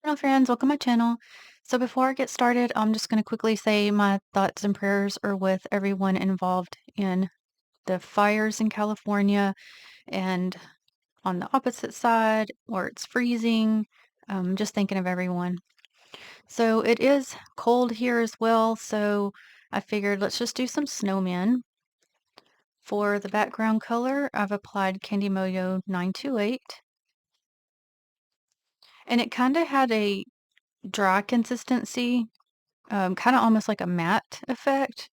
Hello friends, welcome to my channel. So before I get started, I'm just going to quickly say my thoughts and prayers are with everyone involved in the fires in California and on the opposite side where it's freezing. Just thinking of everyone. So it is cold here as well, so I figured let's just do some snowmen. For the background color, I've applied Candy Moyo 928, and it kind of had a dry consistency, kind of almost like a matte effect.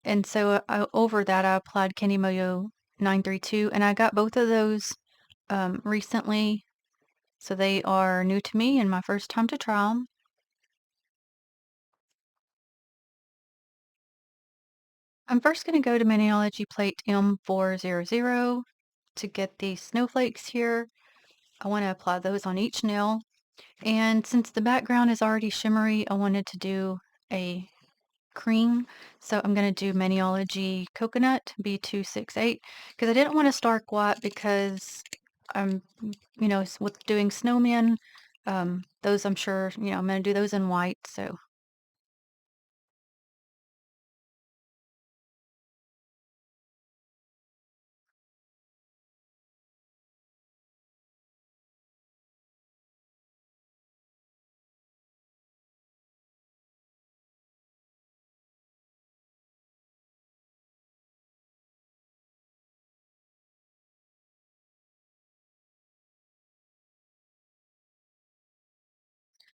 And so over that, I applied Candy Moyo 932, and I got both of those recently. So they are new to me and my first time to try them. I'm first going to go to Maniology Plate M400 to get these snowflakes here. I want to apply those on each nail. And since the background is already shimmery, I wanted to do a cream. So I'm going to do Maniology Coconut B268 because I didn't want a stark white because I'm, with doing snowmen, those I'm sure, I'm going to do those in white. So,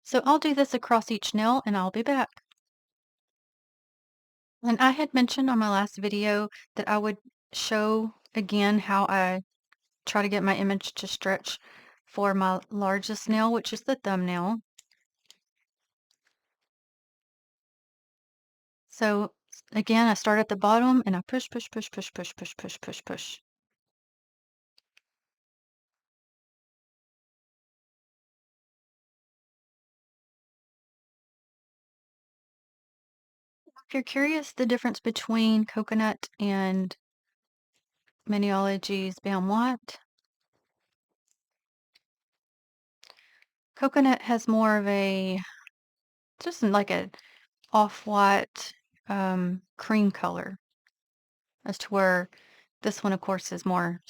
so I'll do this across each nail and I'll be back. And I had mentioned on my last video that I would show again how I try to get my image to stretch for my largest nail, which is the thumbnail. So again, I start at the bottom and I push, push, push, push, push, push, push, push, push. If you're curious the difference between coconut and Maniology's Bam White, coconut has more of a, just like a off-white cream color, as to where this one, of course, is more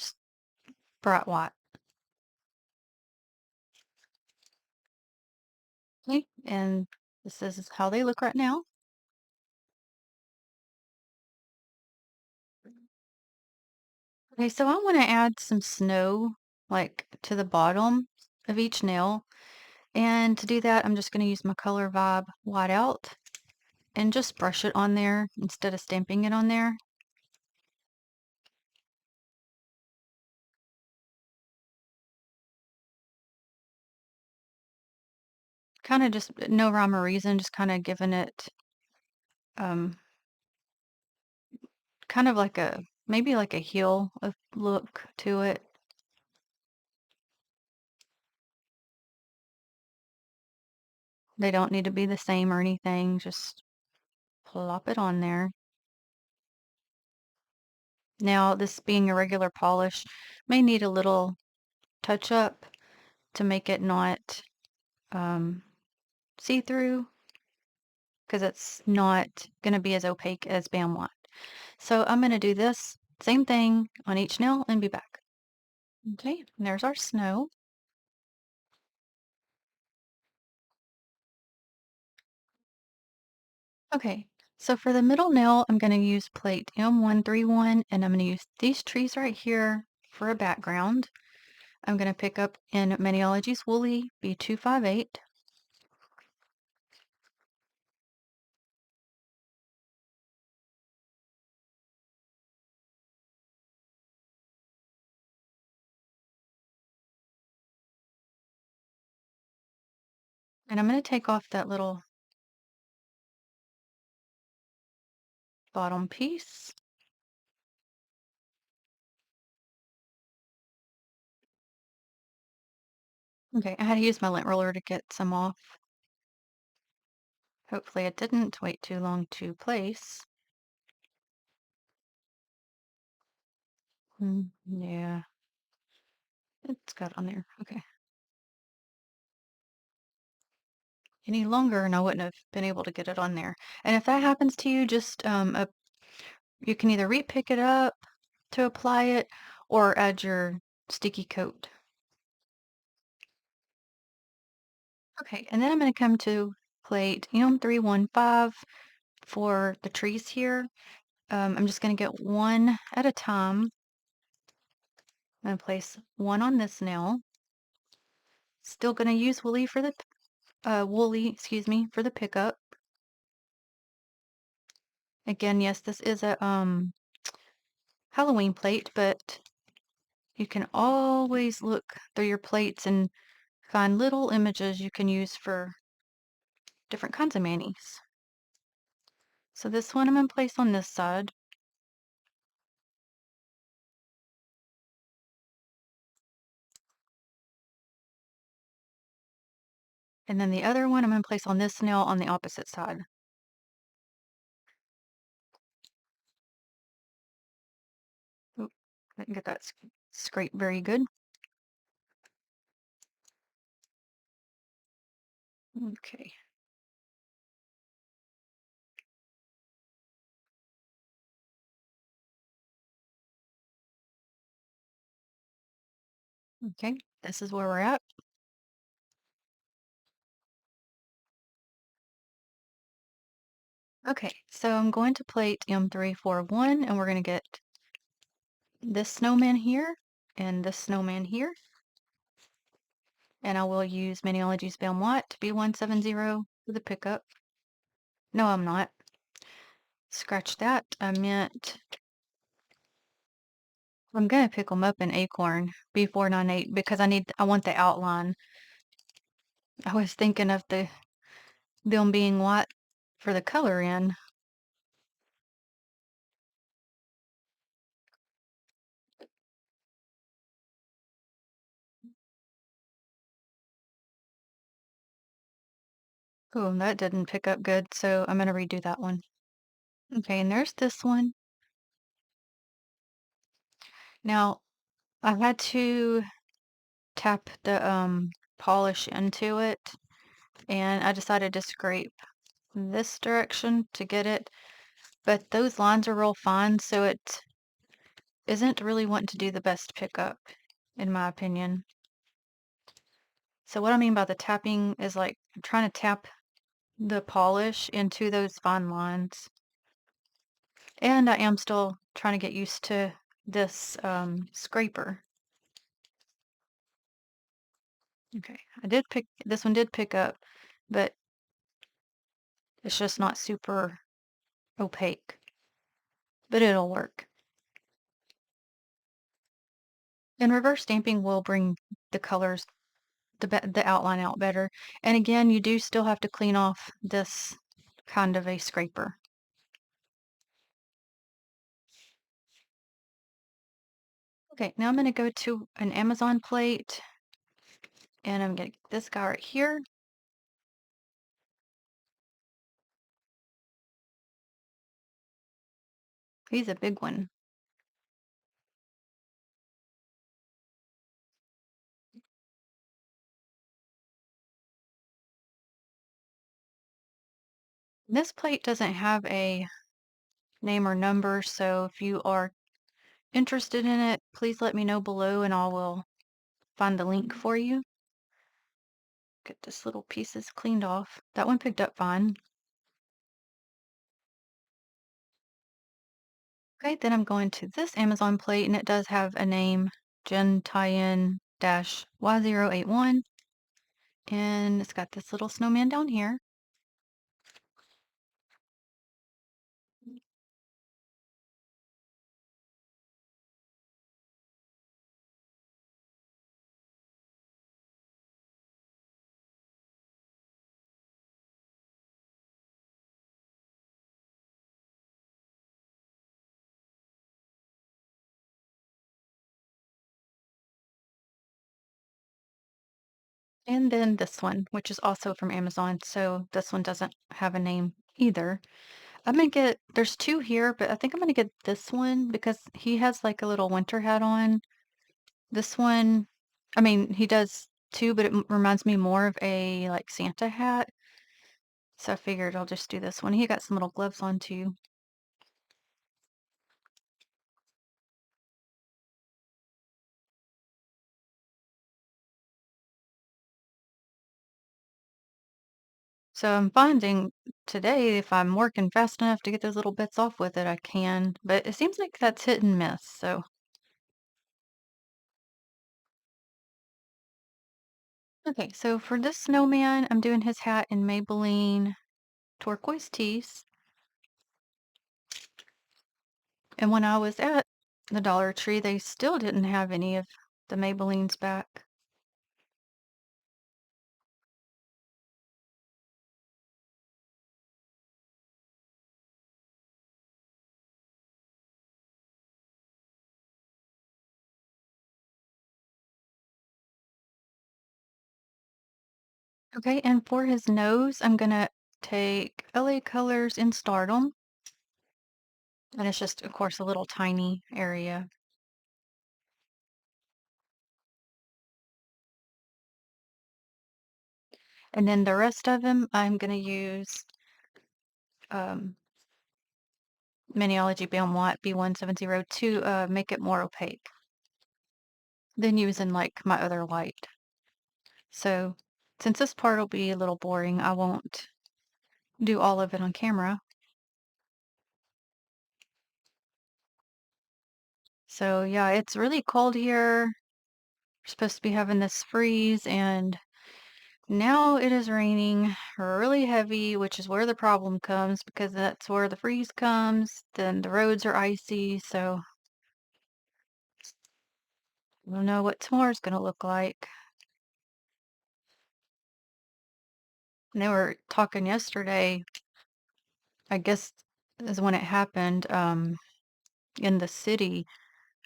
bright white. Okay, and this is how they look right now. Okay, so I want to add some snow, like to the bottom of each nail. And to do that, I'm just going to use my Color Vibe Whiteout and just brush it on there instead of stamping it on there. Kind of just no rhyme or reason, just kind of giving it um, kind of like a, maybe like a heel of look to it. They don't need to be the same or anything, just plop it on there. Now, this being a regular polish may need a little touch up to make it not um, see-through, because it's not going to be as opaque as Bam White. So I'm going to do this same thing on each nail and be back. Okay, there's our snow. Okay, so for the middle nail, I'm going to use plate M131, and I'm going to use these trees right here for a background. I'm going to pick up in Maniology's Woolly B258. And I'm going to take off that little bottom piece. Okay, I had to use my lint roller to get some off. Hopefully it didn't wait too long to place. Yeah, it's got on there. Okay. any longer and I wouldn't have been able to get it on there. And if that happens to you, just you can either re-pick it up to apply it or add your sticky coat. Okay, and then I'm going to come to plate M315 for the trees here. I'm just going to get one at a time. I'm going to place one on this nail. Still going to use woolly, excuse me, for the pickup. Again, yes, this is a Halloween plate, but you can always look through your plates and find little images you can use for different kinds of manis. So this one I'm going to place on this side. And then the other one I'm going to place on this nail on the opposite side. Oop, didn't get that scrape very good. Okay. Okay, this is where we're at. Okay, so I'm going to plate M341 and we're going to get this snowman here and this snowman here. And I will use Maniology's Belmont B170 for the pickup. No, I'm not. Scratch that. I meant I'm gonna pick them up in Acorn B498 because I want the outline. I was thinking of them being white for the color in. Oh, that didn't pick up good, so I'm gonna redo that one. Okay, and there's this one. Now, I had to tap the polish into it, and I decided to scrape this direction to get it, but those lines are real fine, so it isn't really wanting to do the best pickup, in my opinion. So what I mean by the tapping is like I'm trying to tap the polish into those fine lines. And I am still trying to get used to this scraper. Okay, this one did pick up, but it's just not super opaque, but it'll work. And reverse stamping will bring the colors, the outline out better. And again, you do still have to clean off this kind of a scraper. Okay, now I'm going to go to an Amazon plate and I'm going to get this guy right here. He's a big one. This plate doesn't have a name or number, so if you are interested in it, please let me know below and I will find the link for you. Get this little pieces cleaned off. That one picked up fine. Okay, then I'm going to this Amazon plate and it does have a name, Jen Y081. And it's got this little snowman down here. And then this one, which is also from Amazon. So this one doesn't have a name either. There's two here, but I think I'm gonna get this one because he has like a little winter hat on. This one, I mean, he does too, but it reminds me more of a like Santa hat. So I figured I'll just do this one. He got some little gloves on too. So I'm finding today if I'm working fast enough to get those little bits off with it, I can. But it seems like that's hit and miss. So, okay. So for this snowman, I'm doing his hat in Maybelline turquoise tees. And when I was at the Dollar Tree, they still didn't have any of the Maybellines back. Okay, and for his nose, I'm gonna take LA Colors in Stardom. And it's just, of course, a little tiny area. And then the rest of them, I'm gonna use um, Maniology Balm White B1702 to make it more opaque than using like my other white. So since this part will be a little boring, I won't do all of it on camera. So yeah, it's really cold here. We're supposed to be having this freeze, and now it is raining really heavy, which is where the problem comes because that's where the freeze comes. Then the roads are icy, so I don't know what tomorrow's gonna look like. And they were talking yesterday, I guess is when it happened, in the city.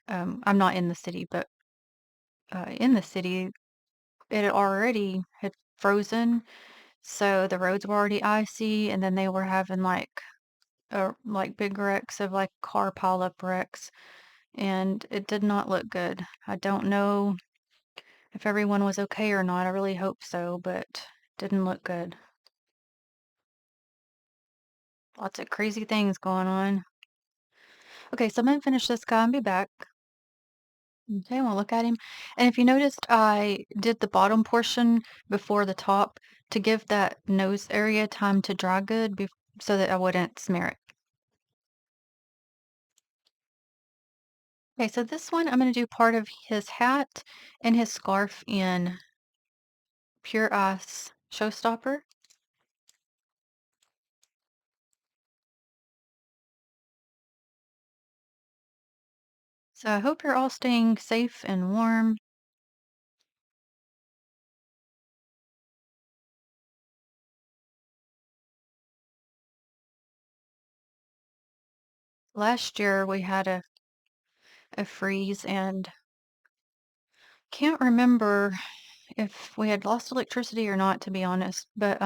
I'm not in the city, but in the city, it had frozen, so the roads were already icy, and then they were having like big wrecks of like car pileup wrecks, and it did not look good. I don't know if everyone was okay or not. I really hope so, but didn't look good. Lots of crazy things going on. Okay, so I'm gonna finish this guy and be back. Okay, we'll look at him. And if you noticed, I did the bottom portion before the top to give that nose area time to dry good so that I wouldn't smear it. Okay, so this one I'm going to do part of his hat and his scarf in Pure Ice Showstopper. So I hope you're all staying safe and warm. Last year we had a freeze and can't remember if we had lost electricity or not, to be honest. But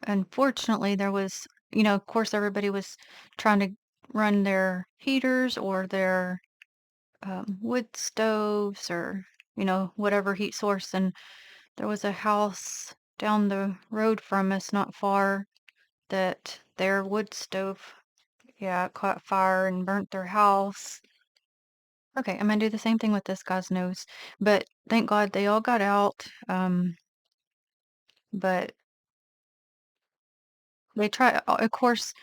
unfortunately, there was, of course, everybody was trying to run their heaters or their wood stoves or, whatever heat source. And there was a house down the road from us, not far, that their wood stove, yeah, caught fire and burnt their house. Okay, I'm gonna do the same thing with this guy's nose, but thank God they all got out. But they try, of course,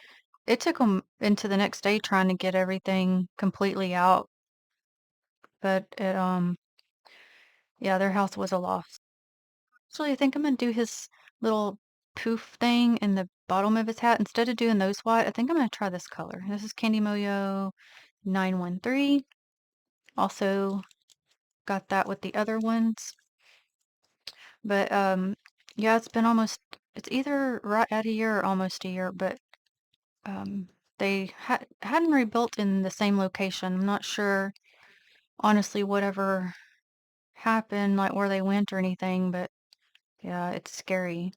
it took them into the next day trying to get everything completely out, but yeah, their house was a loss. Actually, I think I'm gonna do his little poof thing in the bottom of his hat. Instead of doing those white, I think I'm gonna try this color. This is Candy Moyo 913. Also got that with the other ones. But yeah, it's either right at a year or almost a year, but um they hadn't rebuilt in the same location. I'm not sure honestly whatever happened, like where they went or anything, but yeah, it's scary.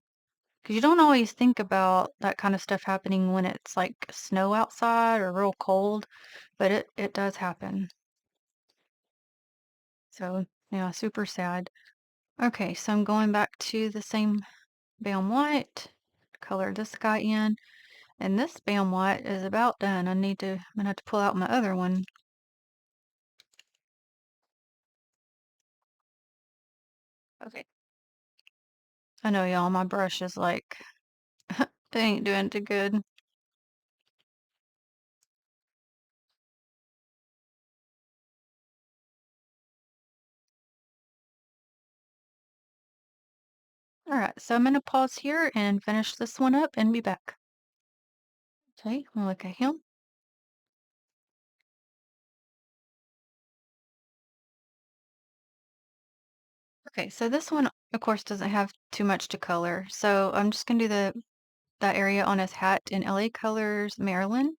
Because you don't always think about that kind of stuff happening when it's like snow outside or real cold, but it does happen. So, yeah, super sad. Okay, so I'm going back to the same Balm White. color this guy in. And this Bam White is about done. I'm gonna have to pull out my other one. Okay. I know y'all, my brush is like, they ain't doing too good. All right, so I'm gonna pause here and finish this one up and be back. Okay, we'll look at him. Okay, so this one, of course, doesn't have too much to color. So I'm just gonna do that area on his hat in LA Colors, Maryland.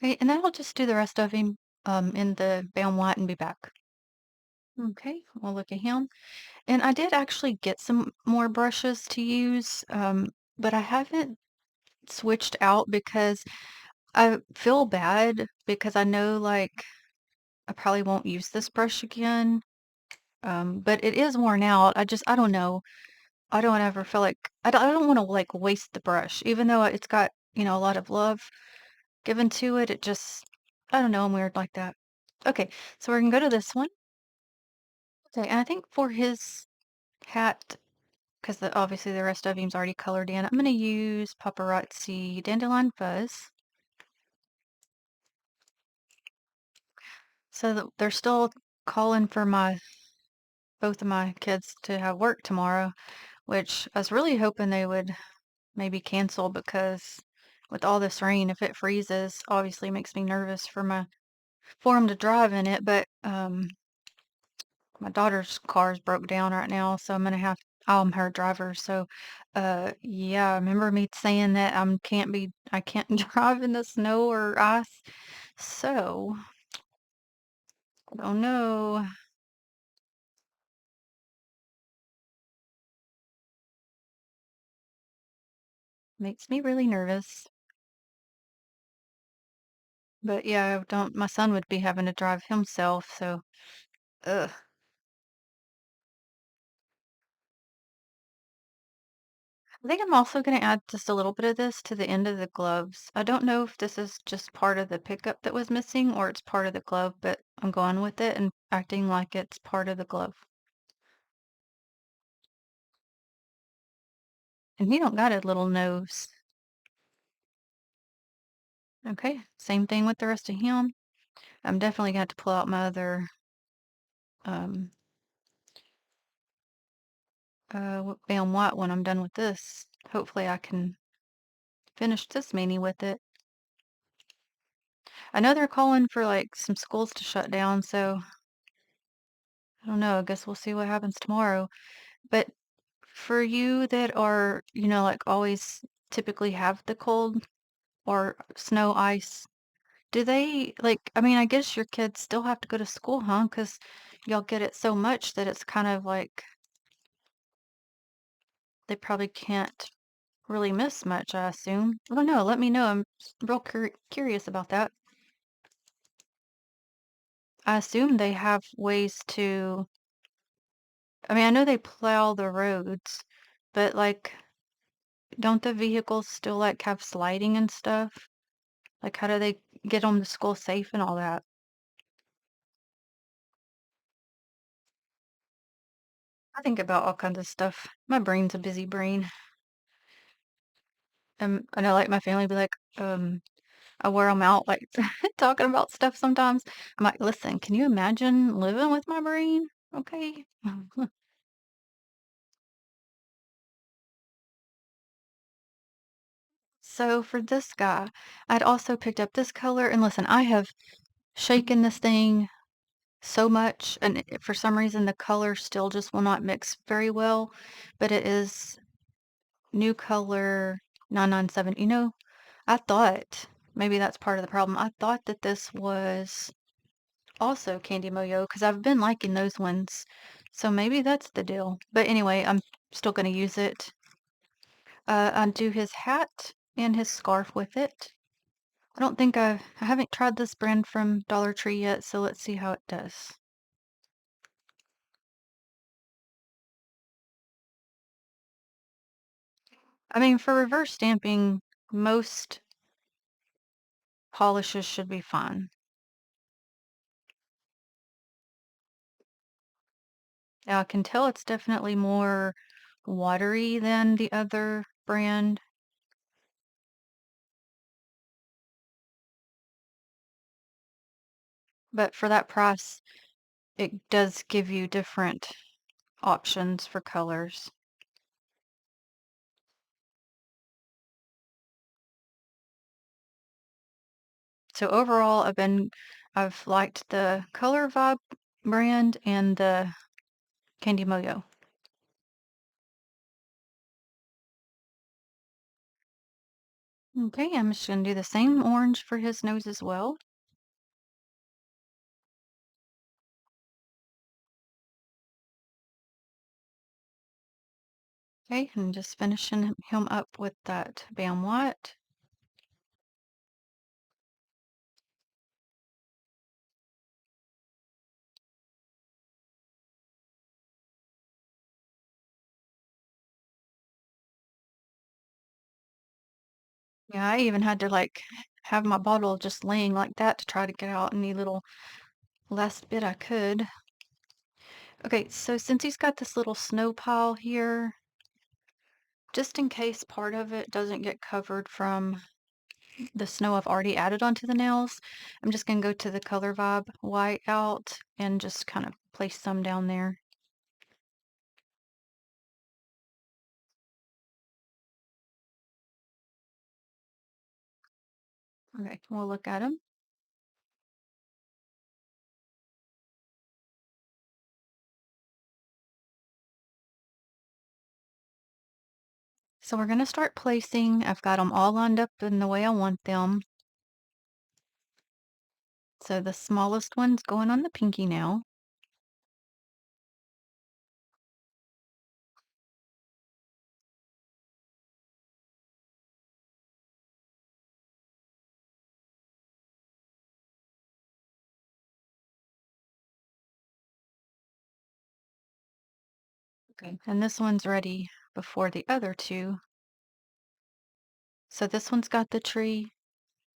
Okay, and then I'll just do the rest of him in the Bam White and be back. Okay, we'll look at him. And I did actually get some more brushes to use, but I haven't switched out because I feel bad because I know like I probably won't use this brush again. But it is worn out. I don't know. I don't ever feel like I don't want to like waste the brush, even though it's got, a lot of love given to it. It just, I don't know. I'm weird like that. Okay, so we're gonna go to this one. Okay, and I think for his hat, because obviously the rest of him's already colored in, I'm gonna use Paparazzi Dandelion Fuzz. So they're still calling for both of my kids to have work tomorrow, which I was really hoping they would maybe cancel because with all this rain, if it freezes, obviously makes me nervous for them to drive in it. But my daughter's car is broke down right now, so I'm her driver. So yeah, remember me saying that I can't drive in the snow or ice. So I don't know. Makes me really nervous. But yeah, I don't my son would be having to drive himself, so ugh. I think I'm also going to add just a little bit of this to the end of the gloves. I don't know if this is just part of the pickup that was missing or it's part of the glove, but I'm going with it and acting like it's part of the glove. And he don't got a little nose. Okay, same thing with the rest of him. I'm definitely going to have to pull out my other um, Bam White when I'm done with this. Hopefully I can finish this mini with it. I know they're calling for like some schools to shut down, so I don't know. I guess we'll see what happens tomorrow. But for you that are, like always typically have the cold or snow, ice, do they like, I mean, I guess your kids still have to go to school, huh? Because y'all get it so much that it's kind of like they probably can't really miss much, I assume. I don't know. Let me know. I'm real curious about that. I assume they have ways to, I mean, I know they plow the roads, but like, don't the vehicles still like have sliding and stuff? Like, how do they get them to school safe and all that? I think about all kinds of stuff. My brain's a busy brain. I know, like, my family be like, I wear them out, like, talking about stuff sometimes. I'm like, listen, can you imagine living with my brain? Okay. So for this guy, I'd also picked up this color. And listen, I have shaken this thing so much, and for some reason, the color still just will not mix very well. But it is new color 997. I thought maybe that's part of the problem. I thought that this was also Candy Moyo because I've been liking those ones. So maybe that's the deal. But anyway, I'm still going to use it. Undo his hat and his scarf with it. I haven't tried this brand from Dollar Tree yet, so let's see how it does. I mean, for reverse stamping, most polishes should be fine. Now, I can tell it's definitely more watery than the other brand, but for that price, it does give you different options for colors. So overall, I've liked the Color Vibe brand and the Candy Moyo. Okay, I'm just gonna do the same orange for his nose as well. Okay, and just finishing him up with that Bam White. Yeah, I even had to like have my bottle just laying like that to try to get out any little last bit I could. Okay, so since he's got this little snow pile here, just in case part of it doesn't get covered from the snow I've already added onto the nails, I'm just gonna go to the Color Vibe white out and just kind of place some down there. Okay, we'll look at them. So we're gonna start placing. I've got them all lined up in the way I want them. So the smallest one's going on the pinky nail. Okay. And this one's ready before the other two. So this one's got the tree.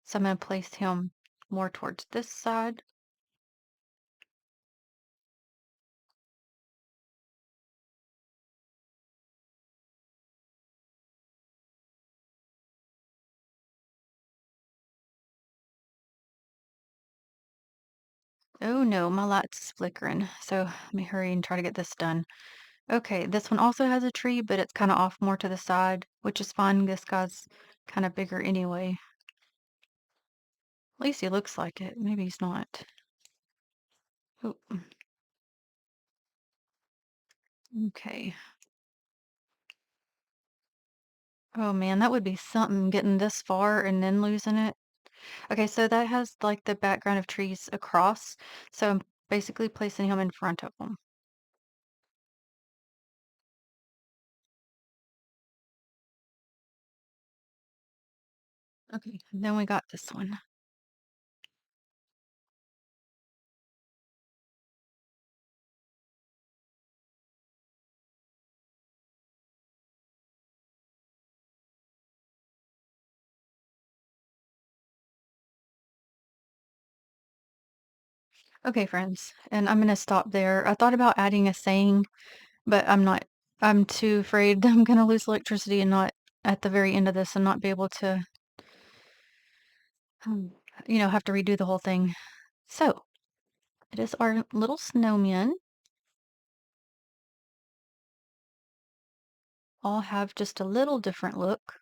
So I'm gonna place him more towards this side. Oh no, my light's flickering. So let me hurry and try to get this done. Okay, this one also has a tree, but it's kind of off more to the side, which is fine. This guy's kind of bigger anyway. At least he looks like it. Maybe he's not. Oh, okay. Oh man, that would be something getting this far and then losing it. Okay, so that has like the background of trees across. So I'm basically placing him in front of them. Okay, and then we got this one. Okay, friends, and I'm gonna stop there. I thought about adding a saying, but I'm not. I'm too afraid I'm gonna lose electricity and not at the very end of this and not be able to, um, have to redo the whole thing. So it is our little snowmen. All have just a little different look.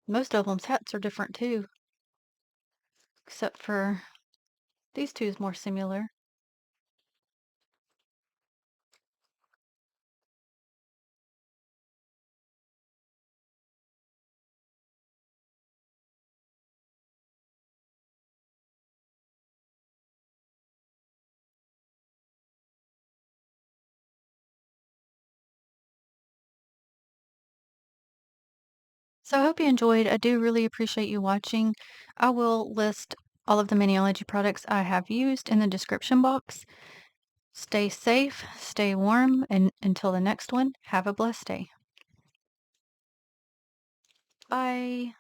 Most of them's hats are different too, except for these two is more similar. So I hope you enjoyed. I do really appreciate you watching. I will list all of the Maniology products I have used in the description box. Stay safe, stay warm, and until the next one, have a blessed day. Bye.